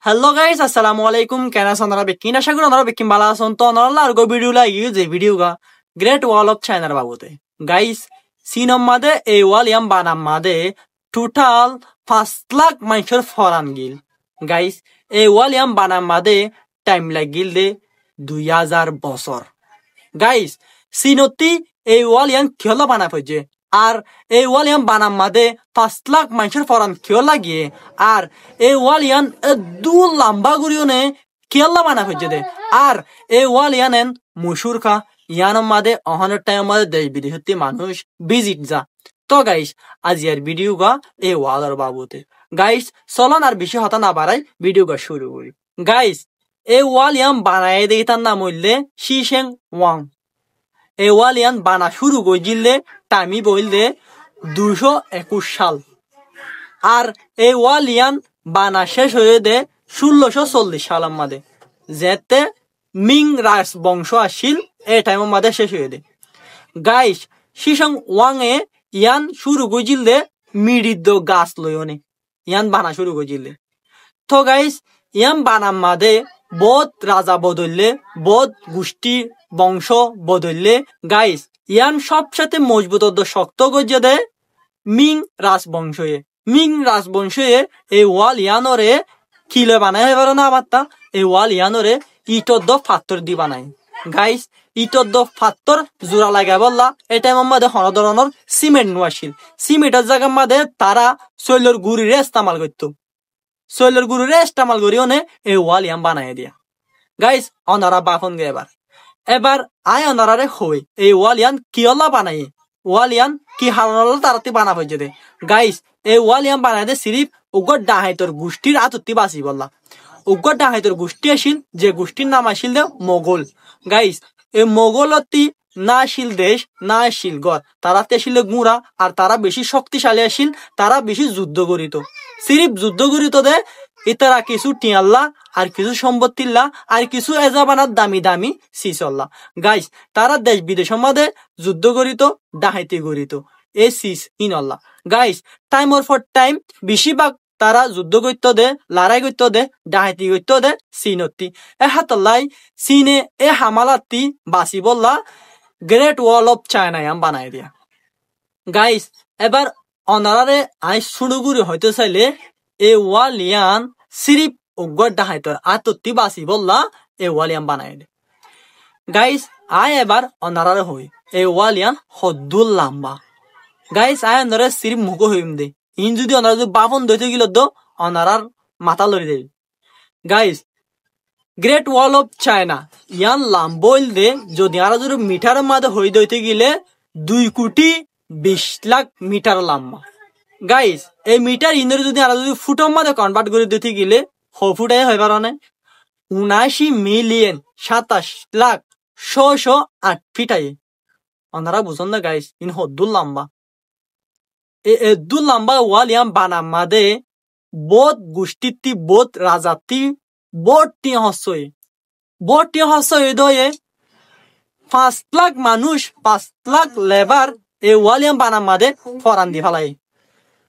Hello guys, আসসালামু আলাইকুম। কেন আছেন আপনারা? বেকিন আশা করি আপনারা বেকিন ভালো আছেন। তো আপনারা আর গো ভিডিও লাগি যে ভিডিও গা গ্রেট ওয়াল অফ চায়নার বাবুতে গাইস সিনম মাদে এই ওয়াল ইয়াম বানাম মাদে টোটাল 5 লাখ মানুষের ফরান গিল। গাইস এই ওয়াল ইয়াম বানাম মাদে টাইম লাগিল দে 2000 বছর। গাইস সিনতি এই ওয়াল ইয়াম কিহলা বানা ফজে আর এই ওয়াল ইয়াম বানাম মাদে 5 লাখ মানুষের ফরান কিয় লাগিয়ে আর এই ওয়াল ইয়ান দু লম্বা গুড়িও নে কিয়লা বানা ফজে দে আর এই ওয়াল ইয়ানেন মুশুর খা ইয়ান মাদে অহনের টাইম মাদে দেশ বিদেশতি মানুষ ভিজিট যা। তো গাইস আজিয়ার ভিডিও গা এই ওয়ালের বাবুতে গাইস চলন আর বেশি হতা না বাড়াই ভিডিও গা শুরু করি। গাইস এই ওয়াল ইয়াম বানায় দেই তার নাম হইলে শিশেং ওয়াং। এই ওয়াল ইয়ান বানা শুরু করলে টাইমি বললে 221 সাল আর এই ওয়াল ইয়ান বানা শেষ হয়ে দে 1640 সালের মাদে যেতে মিং রাজবংশ আসিল এই টাইমের মাদে শেষ হয়ে দে। গাইস শিশং ওয়াং এ ইয়ান শুরু করলে মিডিদ্দ গাছ লয়নে ইয়ান বানা শুরু করলে। তো গাইস ইয়ান বানার মাদে বহুত রাজা বদললে বহুত গোষ্ঠী বংশ বদললে। গাইস ইয়ান সবসাথে মজবুত শক্ত গজে দে মিং রাজবংশয়ে। মিং রাজবংশয়ে এই ওয়াল ইয়ানরে কিলে বানায় এবার না বার্তা এই ওয়াল ইয়ানরে ইটদ্দ ফাত্তর দি বানায়। গাইস ইটদ্দ ফাত্তর জোড়া লাগে বললা এই টাইমের মাঝে হন ধরনের সিমেন্ট নোয়াছিল। সিমেন্টের জায়গার মাঝে তারা শৈলর গুড়িরে ইস্তেমাল করত। শৈলর গুড়িরে ইস্তেমাল করি অনে এই ওয়াল ইয়ান বানায় দিয়া। গাইস অনারা বাফন গে এবার আয় অনারারে হই এই ওয়াল ইয়ান কিয়লা বানাই ওয়াল ইয়ান কি হারল তারাতে বানা হয়ে দে। গাইস এই ওয়াল ইয়ান বানাই দে সিরিফ উগ্র ডাহাইতর গোষ্ঠীর আতত্তি বাঁচি বললা। উগ্র ডাহাইতর গোষ্ঠী আসিল যে গোষ্ঠীর নাম আসিল দে মোগল। গাইস এই মোগলতি না আসিল দেশ না আসিল গড় তারাতে আসিল গুঁড়া আর তারা বেশি শক্তিশালী আসিল। তারা বেশি যুদ্ধ করিত সিরিফ যুদ্ধ করিত দে ইতারা কিছু টিয়াল্লা আর কিছু সম্পত্তিল্লা আর কিছু এজাবানার দামি দামি সিসল্লা। গাইস তারা দেশ বিদেশের মধ্যে যুদ্ধ করিত ডাহাইতি করিত এ সিস ইনল্লা। গাইস টাইম ওর ফর টাইম বেশিরভাগ তারা যুদ্ধ করতে দে লড়াই করতে দে ডাহাইতি করতে দে চীনতি এ হাতল্লাই চীনে এ হামালাতি বাসি বললা গ্রেট ওয়াল অফ চায়না ইয়াম বানাই দিয়া। গাইস এবার অনারারে আই শুরু করে হইতে চাইলে এ ওয়াল ইয়ান সিরিপ উগ্র ডাহাইতর আতত্তি বাসি বললা এ ওয়াল ইয়ান বানাই দে। গাইস আয় এবার অনারারে হই এ ওয়াল ইয়ান হদ্দুল লাম্বা। গাইস আয় অনারে সিরিপ মুখ হইম দে ইন যদি অনারা যদি বাপন দইতে গেল তো অনারার মাথা লড়ি দেবে। Guys great wall of China ইয়ান লাম্বইল দে যদি আর যদি মিটারের মাঝে হই দইতে গেলে 2,20,00,000 মিটার লম্বা। গাইস এই মিটার ইন্দরে যদি আর যদি ফুটের মাঝে কনভার্ট করে দিতে গেলে ফুটাই হয় পারে 79,27,608 ফিটাই ওনারা বুঝুন না। গাইস ইন হদ্দুল লম্বা এদুল লম্বা ওয়াল ইয়াম বানাম মাদে বোধ গোষ্ঠীতি বোধ রাজাতি বোধ টিয়া হসই দয়ে 5 লাখ মানুষ 5 লাখ লেবার এ ওয়াল ইয়াম বানাম মাদে ফরান দি ফেলাই।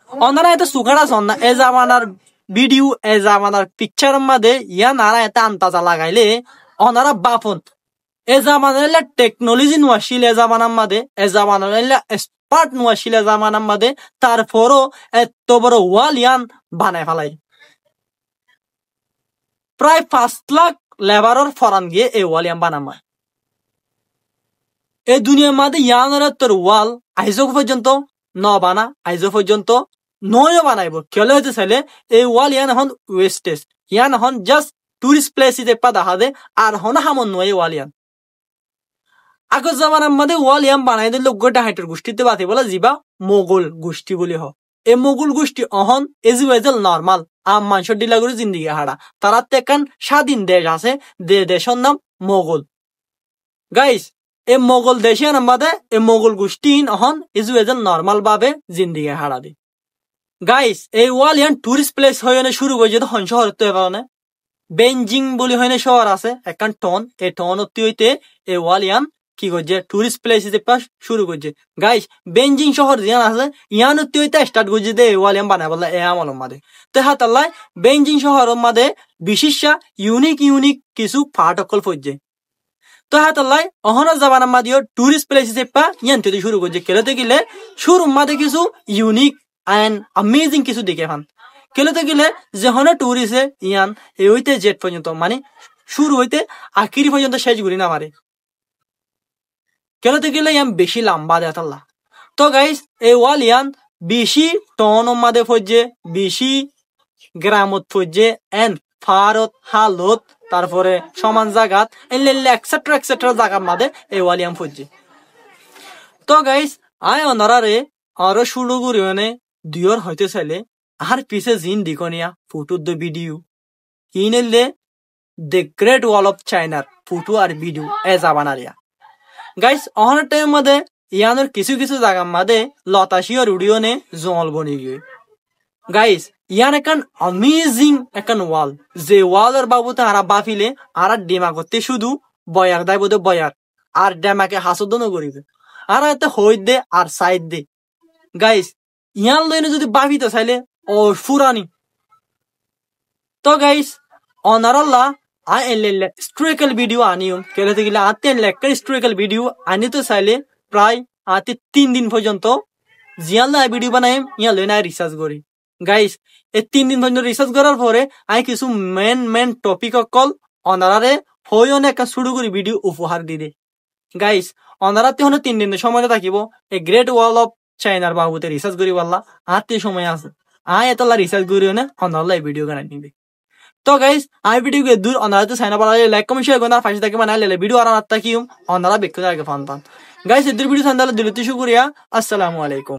ওনারা এত সুখাড়া শোন না এ জামানার ভিডিও এ জামানার পিকচারের মাঝে ইয়া নারা এত আন্তাজা লাগাইলে ওনারা বাপন এ জামানার টেকনোলজি নোয়াশিল এ জামানার মাঝে এ জামানার এক্সপার্ট নোয়াশিল এ জামানার মাঝে তারপরও এত বড় ওয়াল ইয়ান বানায় ফেলাই। প্রায় 5 লাখ লেবারর ফরান গিয়ে এই ওয়াল ইয়ান বানামায়। এই দুনিয়ার মাঝে ইয়ানের তোর ওয়াল আইজ পর্যন্ত ন বানা আইজ পর্যন্ত নয় বানাইব কেলে হইতে চাইলে এই ওয়াল ইয়ান এখন ওয়েস্টেজ ইয়ান এখন জাস্ট টুরিস্ট প্লেস হিসেবে দেখা দে আর হন হামন নয় ওয়াল ইয়ান। আগর জামানার মধ্যে ওয়াল ইয়ান বানাই দিলে গোটা হাইটের গোষ্ঠীতে বাতি বলা যিবা মোগল গোষ্ঠী বলি হ। এই মোগল গোষ্ঠী অহন এজুয়েজল নর্মাল আম মানুষের ডিলা করে জিন্দিগি হারা তারা তেকান স্বাধীন দেশ আছে দেশের নাম মোগল। গাইস এই মোগল দেশিয়ান আমাদের এই মোগল গোষ্ঠী অহন এজুয়েজল নর্মাল ভাবে জিন্দিগি হারা দি। গাইস এই ওয়াল ইয়ান টুরিস্ট প্লেস হয়ে শুরু করে যেতে হন শহর হতে পারে বেঞ্জিং বলি হয় শহর আছে একখান টন এই টন অতি হইতে এই ওয়াল ইয়ান কি করছে টুরিস্ট প্লেস হিসেবে শুরু করছে। গাইস বেঞ্জিং শহর জিয়ান আছে ইয়ান অতি হইতে স্টার্ট করছে দে ওয়াল ইয়ান বানায় বললা এ আমল মাদে তো হাত আল্লাহ বেঞ্জিং শহরের মাঝে বিশেষা ইউনিক কিছু পার্ট অকল ফজে তো হাতাল্লাই অহনা জাবানার মাদিও টুরিস্ট প্লেসেস এপা ইয়ান থেকে শুরু করছে কেলতে গেলে শুরুর মাঝে কিছু ইউনিক অ্যান্ড অ্যামেজিং কিছু দেখে পান কেলতে গেলে যখন টুরিস্টে ইয়ান এই হইতে জেট পর্যন্ত মানে শুরু হইতে আখিরি পর্যন্ত শেষ ঘুরি না মারে কেলতে গেলে ইয়ান বেশি লম্বা দেখাল্লা তো গাইস এই ওয়াল ইয়ান বেশি টন মাদে ফজে বেশি গ্রামত ফজে এন ফারত হালত তারপরে সমান জায়গাত এক্সেট্রা জায়গার মাদে এই ওয়াল ইয়ান ফজে তো গাইস আয় অনারারে আরো শুরু করি মানে দুইর হইতে চাইলে আর পিছে জিন দিকনিয়া ফটো দ্য ভিডিও ইনেলে দ্য গ্রেট ওয়াল অফ চাইনার ফটো আর ভিডিও এ জাবানারিয়া গাইস অহনার টাইম মাদে ইয়ানোর কিছু জায়গার মাদে লতাশি আর উড়িয়নে জল বনি গিয়ে গাইস ইয়ান একান অ্যামেজিং একান ওয়াল যে ওয়ালের বাবুতে আরা বাফিলে আরা ডিমা করতে শুধু বয়ার দায় বোধ বয়ার আর ডেমাকে হাসুদন করিবে আর এতে হই দে আর সাইড দে গাইস ইয়ান লইনে যদি বাফিতে চাইলে ও ফুরানি তো গাইস অনারাল্লা আই এলে স্ট্রিক্যাল ভিডিও আনিও কেলেতে গেলে আতে লেকার স্ট্রিক্যাল ভিডিও আনিতে চাইলে প্রায় আতে 3 দিন পর্যন্ত জিয়াল্লা ভিডিও বানাই ইয়া লইনা রিসার্চ করি গাইস এই 3 দিন পর্যন্ত রিসার্চ করার পরে আই কিছু মেন টপিক অকল অনারারে হই অনেক শুরু করি ভিডিও উপহার দিদে গাইস অনারাতে হলো 3 দিন সময় থাকিব এই গ্রেট ওয়াল অফ চাইনার বাবুতে রিসার্চ করি বললা আতে সময় আছে আই এতলা রিসার্চ করি না অনারলা ভিডিও বানাই নিবে তো গাইস আই ভিডিও কে দূর অনারাতে চাইনা পালা লাইক কমেন্ট শেয়ার করনা ফাইস থেকে বানাইলে ভিডিও আর আত্তা কিম অনারা বেকতে আগে ফান গাইস এদের ভিডিও সান্দালে দিলতে শুকরিয়া আসসালামু আলাইকুম